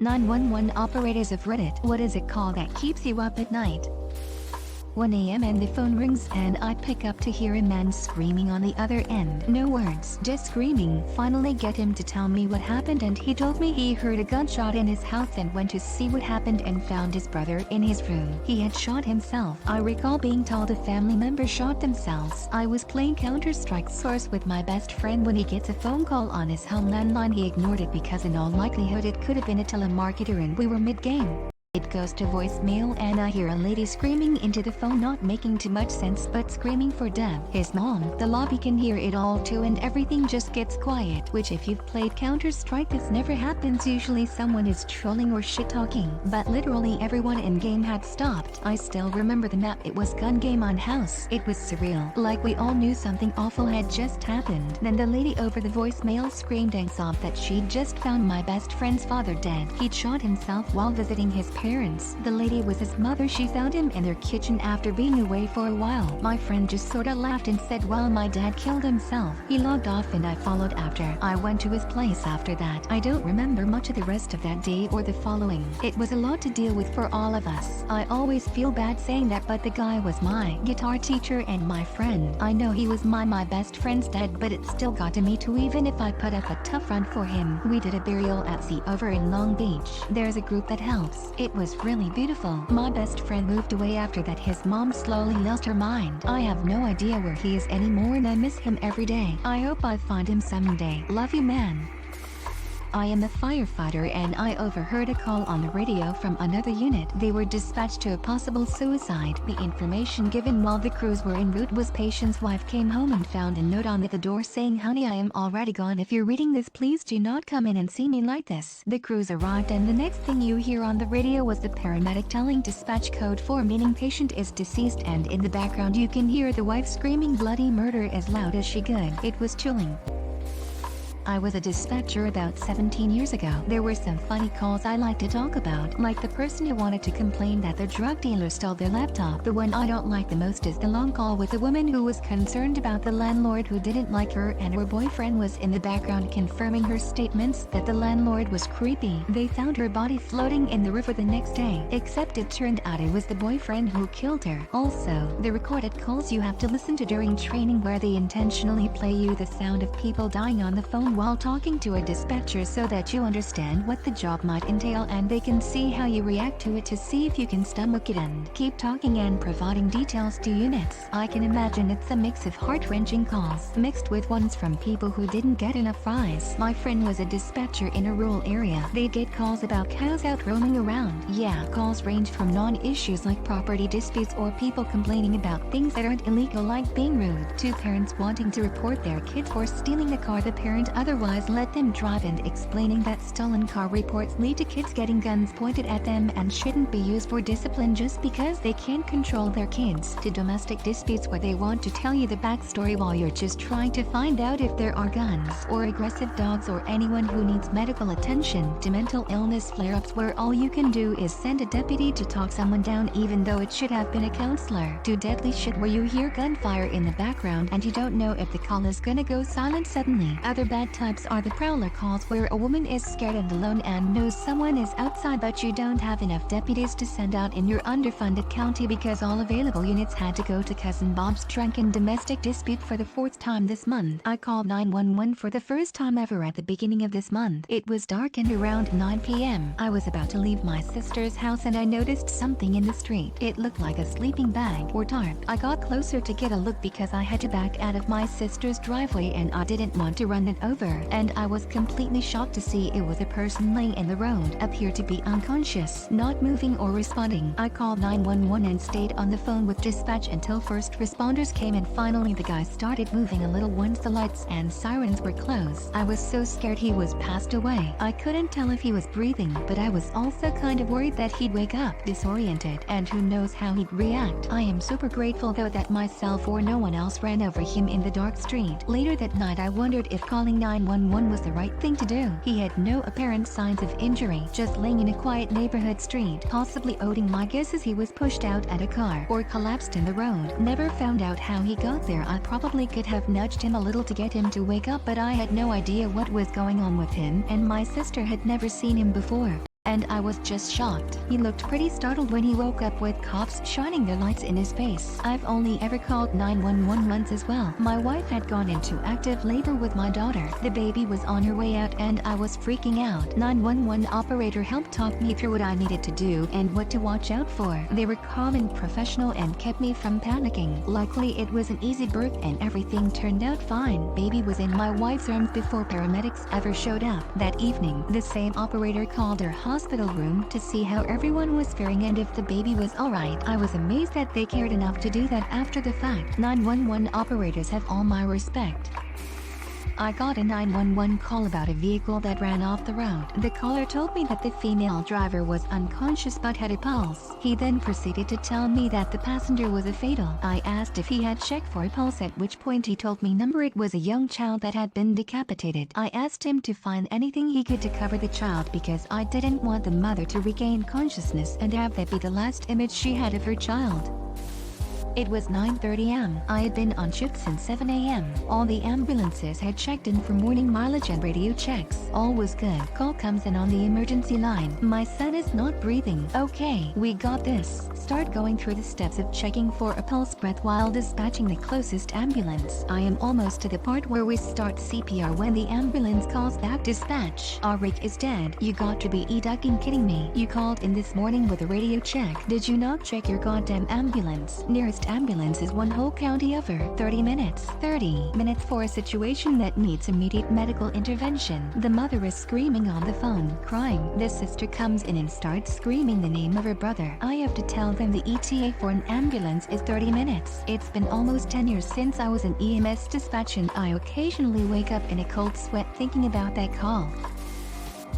911 operators of Reddit. What is it called that keeps you up at night? 1 a.m. and the phone rings and I pick up to hear a man screaming on the other end. No words, just screaming. Finally get him to tell me what happened and he told me he heard a gunshot in his house and went to see what happened and found his brother in his room. He had shot himself. I recall being told a family member shot themselves. I was playing Counter-Strike Source with my best friend when he gets a phone call on his home landline. He ignored it because in all likelihood it could have been a telemarketer and we were mid-game. It goes to voicemail and I hear a lady screaming into the phone, not making too much sense but screaming for Deb, his mom. The lobby can hear it all too and everything just gets quiet, which if you've played Counter-Strike this never happens. Usually someone is trolling or shit-talking, but literally everyone in game had stopped. I still remember the map. It was gun game on house. It was surreal, like we all knew something awful had just happened. Then the lady over the voicemail screamed and sobbed that she'd just found my best friend's father dead. He'd shot himself while visiting his parents. The lady was his mother. She found him in their kitchen after being away for a while. My friend just sorta laughed and said, well, my dad killed himself. He logged off and I followed after. I went to his place after that. I don't remember much of the rest of that day or the following. It was a lot to deal with for all of us. I always feel bad saying that, but the guy was my guitar teacher and my friend. I know he was my best friend's dad, but it still got to me too, even if I put up a tough front for him. We did a burial at sea over in Long Beach. There's a group that helps. It was really beautiful. My best friend moved away after that. His mom slowly lost her mind. I have no idea where he is anymore and I miss him every day. I hope I find him someday. Love you, man. I am a firefighter and I overheard a call on the radio from another unit. They were dispatched to a possible suicide. The information given while the crews were en route was patient's wife came home and found a note on the door saying, honey, I am already gone. If you're reading this, please do not come in and see me like this. The crews arrived and the next thing you hear on the radio was the paramedic telling dispatch code 4, meaning patient is deceased, and in the background you can hear the wife screaming bloody murder as loud as she could. It was chilling. I was a dispatcher about 17 years ago. There were some funny calls I like to talk about, like the person who wanted to complain that the drug dealer stole their laptop. The one I don't like the most is the long call with the woman who was concerned about the landlord who didn't like her and her boyfriend was in the background confirming her statements that the landlord was creepy. They found her body floating in the river the next day, except it turned out it was the boyfriend who killed her. Also, the recorded calls you have to listen to during training where they intentionally play you the sound of people dying on the phone while talking to a dispatcher so that you understand what the job might entail and they can see how you react to it to see if you can stomach it and keep talking and providing details to units. I can imagine it's a mix of heart-wrenching calls mixed with ones from people who didn't get enough fries. My friend was a dispatcher in a rural area. They'd get calls about cows out roaming around. Yeah, calls range from non-issues like property disputes or people complaining about things that aren't illegal like being rude, to parents wanting to report their kids for stealing the car the parent otherwise let them drive and explaining that stolen car reports lead to kids getting guns pointed at them and shouldn't be used for discipline just because they can't control their kids, to domestic disputes where they want to tell you the backstory while you're just trying to find out if there are guns or aggressive dogs or anyone who needs medical attention, to mental illness flare-ups where all you can do is send a deputy to talk someone down even though it should have been a counselor, to deadly shit where you hear gunfire in the background and you don't know if the call is gonna go silent suddenly. Other bad types are the prowler calls where a woman is scared and alone and knows someone is outside but you don't have enough deputies to send out in your underfunded county because all available units had to go to Cousin Bob's drunken domestic dispute for the 4th time this month. I called 911 for the first time ever at the beginning of this month. It was dark and around 9 p.m. I was about to leave my sister's house and I noticed something in the street. It looked like a sleeping bag or tarp. I got closer to get a look because I had to back out of my sister's driveway and I didn't want to run it over, and I was completely shocked to see it was a person laying in the road, appeared to be unconscious, not moving or responding. I called 911 and stayed on the phone with dispatch until first responders came and finally the guy started moving a little once the lights and sirens were closed. I was so scared he was passed away. I couldn't tell if he was breathing, but I was also kind of worried that he'd wake up disoriented and who knows how he'd react. I am super grateful though that myself or no one else ran over him in the dark street. Later that night I wondered if calling 911 was the right thing to do. He had no apparent signs of injury, just laying in a quiet neighborhood street. Possibly owing my guess is he was pushed out at a car or collapsed in the road. Never found out how he got there. I probably could have nudged him a little to get him to wake up, but I had no idea what was going on with him and my sister had never seen him before. and I was just shocked. He looked pretty startled when he woke up with cops shining their lights in his face. I've only ever called 911 once as well. My wife had gone into active labor with my daughter. The baby was on her way out and I was freaking out. 911 operator helped talk me through what I needed to do and what to watch out for. They were calm and professional and kept me from panicking. Luckily it was an easy birth and everything turned out fine. Baby was in my wife's arms before paramedics ever showed up. That evening, the same operator called our hospital room to see how everyone was faring and if the baby was alright. I was amazed that they cared enough to do that after the fact. 911 operators have all my respect. I got a 911 call about a vehicle that ran off the road. The caller told me that the female driver was unconscious but had a pulse. He then proceeded to tell me that the passenger was a fatal. I asked if he had checked for a pulse, at which point he told me it was a young child that had been decapitated. I asked him to find anything he could to cover the child because I didn't want the mother to regain consciousness and have that be the last image she had of her child. It was 9:30 am. I had been on shift since 7 am. All the ambulances had checked in for morning mileage and radio checks. All was good. Call comes in on the emergency line. My son is not breathing. Okay, we got this. Start going through the steps of checking for a pulse breath while dispatching the closest ambulance. I am almost to the part where we start CPR when the ambulance calls back dispatch. Our Rick is dead. You got to be e-ducking kidding me. You called in this morning with a radio check. Did you not check your goddamn ambulance? Nearest ambulance is one whole county over. 30 minutes. 30 minutes for a situation that needs immediate medical intervention. The mother is screaming on the phone, crying. The sister comes in and starts screaming the name of her brother. I have to tell them the ETA for an ambulance is 30 minutes. It's been almost 10 years since I was in EMS dispatch and I occasionally wake up in a cold sweat thinking about that call.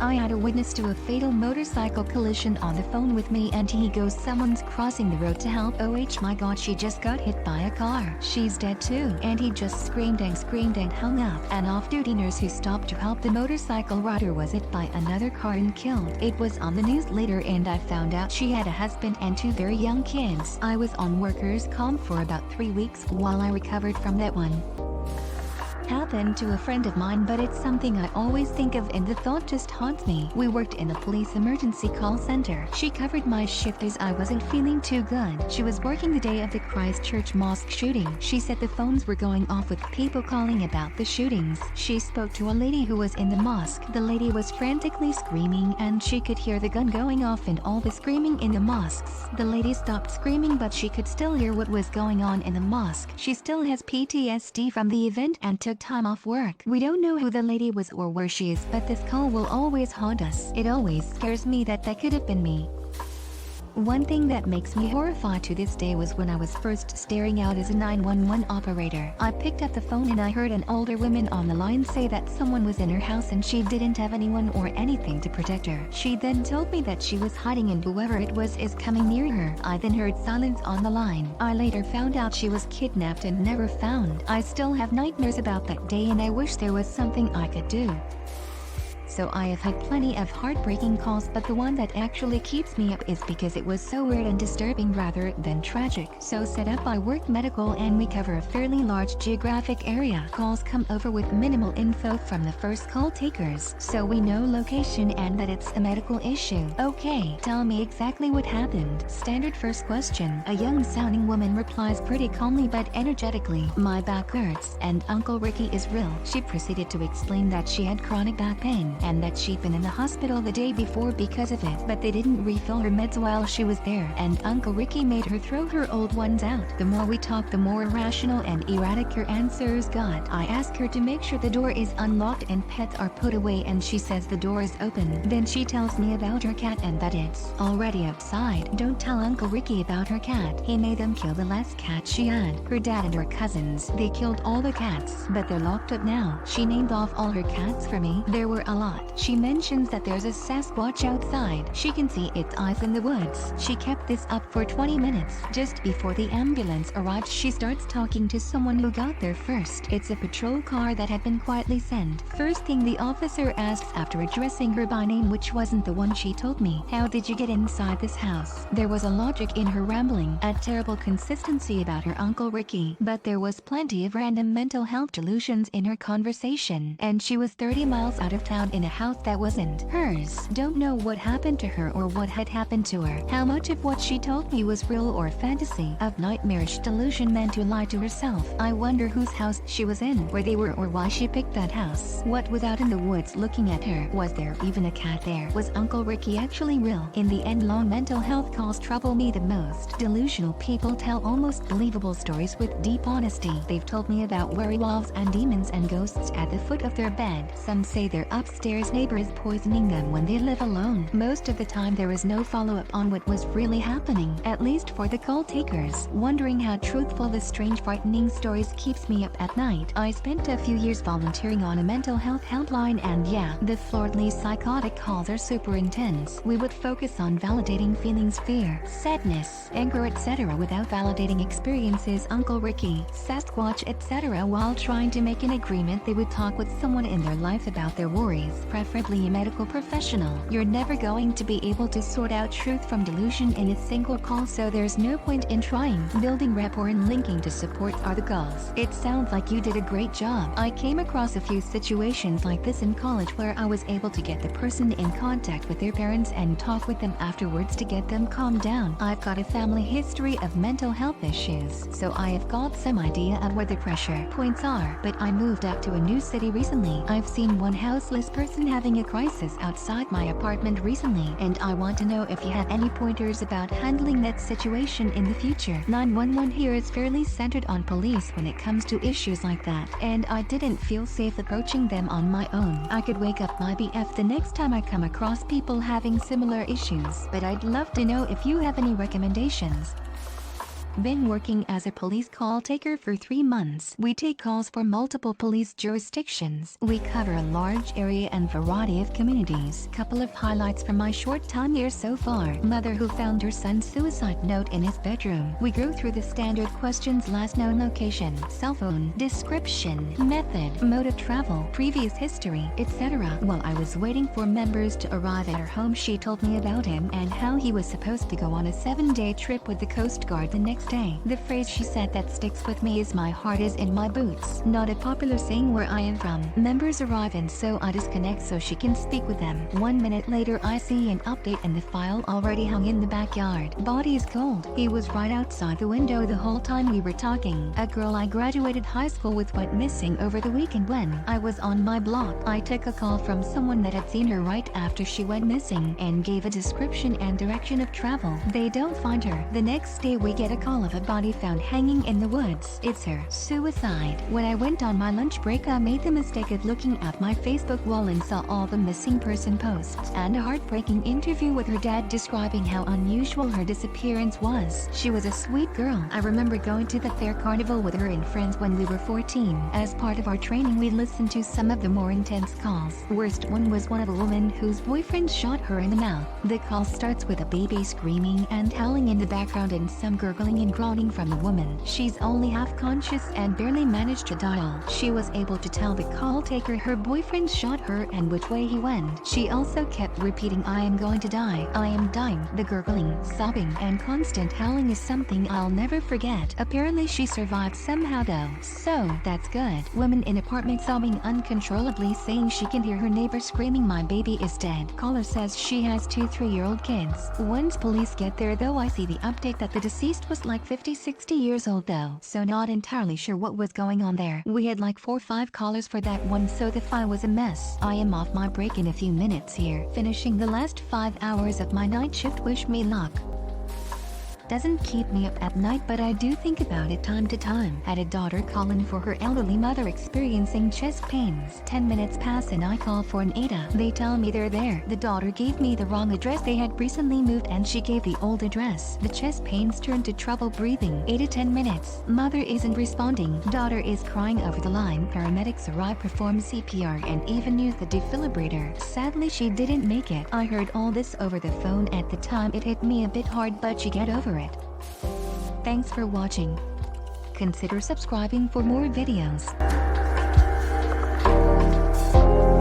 I had a witness to a fatal motorcycle collision on the phone with me and he goes, someone's crossing the road to help. Oh my god, she just got hit by a car. She's dead too. And he just screamed and hung up. An off-duty nurse who stopped to help the motorcycle rider was hit by another car and killed. It was on the news later and I found out she had a husband and 2 very young kids. I was on workers' comp for about 3 weeks while I recovered from that one. Happened to a friend of mine, but it's something I always think of and the thought just haunts me. We worked in a police emergency call center. She covered my shift as I wasn't feeling too good. She was working the day of the Christchurch mosque shooting. She said the phones were going off with people calling about the shootings. She spoke to a lady who was in the mosque. The lady was frantically screaming and she could hear the gun going off and all the screaming in the mosques. The lady stopped screaming but she could still hear what was going on in the mosque. She still has PTSD from the event and took time off work. We don't know who the lady was or where she is, but this call will always haunt us. It always scares me that could have been me. One thing that makes me horrified to this day was when I was first staring out as a 911 operator. I picked up the phone and I heard an older woman on the line say that someone was in her house and she didn't have anyone or anything to protect her. She then told me that she was hiding and whoever it was is coming near her. I then heard silence on the line. I later found out she was kidnapped and never found. I still have nightmares about that day and I wish there was something I could do. So I have had plenty of heartbreaking calls, but the one that actually keeps me up is because it was so weird and disturbing rather than tragic. So set up I work medical and we cover a fairly large geographic area. Calls come over with minimal info from the first call takers, so we know location and that it's a medical issue. Okay, tell me exactly what happened. Standard first question. A young sounding woman replies pretty calmly but energetically, my back hurts and Uncle Ricky is real. She proceeded to explain that she had chronic back pain and that she'd been in the hospital the day before because of it, but they didn't refill her meds while she was there, and Uncle Ricky made her throw her old ones out. The more we talked, the more irrational and erratic her answers got. I asked her to make sure the door is unlocked and pets are put away, and she says the door is open. Then she tells me about her cat and that it's already outside. Don't tell Uncle Ricky about her cat. He made them kill the last cat she had. Her dad and her cousins. They killed all the cats, but they're locked up now. She named off all her cats for me. There were a lot. She mentions that there's a Sasquatch outside. She can see its eyes in the woods. She kept this up for 20 minutes. Just before the ambulance arrived, she starts talking to someone who got there first. It's a patrol car that had been quietly sent. First thing the officer asks after addressing her by name, which wasn't the one she told me, how did you get inside this house? There was a logic in her rambling, a terrible consistency about her Uncle Ricky, but there was plenty of random mental health delusions in her conversation, and she was 30 miles out of town in in a house that wasn't hers. Don't know what happened to her or what had happened to her. How much of what she told me was real or fantasy, of nightmarish delusion meant to lie to herself. I wonder whose house she was in, where they were, or why she picked that house. What was out in the woods looking at her? Was there even a cat there? Was Uncle Ricky actually real? In the end, long mental health calls trouble me the most. Delusional people tell almost believable stories with deep honesty. They've told me about werewolves and demons and ghosts at the foot of their bed. Some say their upstairs neighbor is poisoning them when they live alone. Most of the time there is no follow-up on what was really happening, at least for the call takers. Wondering how truthful the strange frightening stories keeps me up at night. I spent a few years volunteering on a mental health helpline, and yeah, the floridly psychotic calls are super intense. We would focus on validating feelings, fear, sadness, anger, etc. without validating experiences, Uncle Ricky, Sasquatch, etc. While trying to make an agreement, they would talk with someone in their life about their worries, preferably a medical professional. You're never going to be able to sort out truth from delusion in a single call, so there's no point in trying. Building rapport and linking to support are the goals. It sounds like you did a great job. I came across a few situations like this in college where I was able to get the person in contact with their parents and talk with them afterwards to get them calmed down. I've got a family history of mental health issues, so I have got some idea of where the pressure points are. But I moved up to a new city recently. I've seen one houseless person having a crisis outside my apartment recently, and I want to know if you have any pointers about handling that situation in the future. 911 here is fairly centered on police when it comes to issues like that, and I didn't feel safe approaching them on my own. I could wake up my BF the next time I come across people having similar issues, but I'd love to know if you have any recommendations. Been working as a police call taker for 3 months. We take calls for multiple police jurisdictions. We cover a large area and variety of communities. Couple of highlights from my short time here so far. Mother who found her son's suicide note in his bedroom. We go through the standard questions: last known location, cell phone, description, method, mode of travel, previous history, etc. While I was waiting for members to arrive at her home, she told me about him and how he was supposed to go on a 7-day trip with the Coast Guard the next day. The phrase she said that sticks with me is "my heart is in my boots." Not a popular saying where I am from. Members arrive and so I disconnect so she can speak with them. 1 minute later I see an update and the file already hung in the backyard. Body is cold. He was right outside the window the whole time we were talking. A girl I graduated high school with went missing over the weekend. When I was on my block, I took a call from someone that had seen her right after she went missing and gave a description and direction of travel. They don't find her. The next day we get a call of a body found hanging in the woods. It's her suicide. When I went on my lunch break, I made the mistake of looking at my Facebook wall and saw all the missing person posts and a heartbreaking interview with her dad describing how unusual her disappearance was. She was a sweet girl. I remember going to the fair carnival with her and friends when we were 14. As part of our training, we listened to some of the more intense calls. Worst one was one of a woman whose boyfriend shot her in the mouth. The call starts with a baby screaming and howling in the background and some gurgling and groaning from the woman. She's only half conscious and barely managed to dial. She was able to tell the call taker her boyfriend shot her and which way he went. She also kept repeating, "I am going to die. I am dying." The gurgling, sobbing, and constant howling is something I'll never forget. Apparently she survived somehow though, so that's good. Women in apartment sobbing uncontrollably, saying she can hear her neighbor screaming, "My baby is dead." Caller says she has 2 3-year-old kids. Once police get there though, I see the update that the deceased was like 50-60 years old though, so not entirely sure what was going on there. We had like 4 or 5 callers for that one, so the file was a mess. I am off my break in a few minutes here, finishing the last 5 hours of my night shift. Wish me luck. Doesn't keep me up at night, but I do think about it time to time. Had a daughter call in for her elderly mother experiencing chest pains. 10 minutes pass and I call for an ADA. They tell me they're there. The daughter gave me the wrong address. They had recently moved and she gave the old address. The chest pains turned to trouble breathing. 8 to 10 minutes. Mother isn't responding. Daughter is crying over the line. Paramedics arrive, perform CPR, and even use the defibrillator. Sadly, she didn't make it. I heard all this over the phone. At the time it hit me a bit hard, but she get over it. Thanks for watching. Consider subscribing for more videos.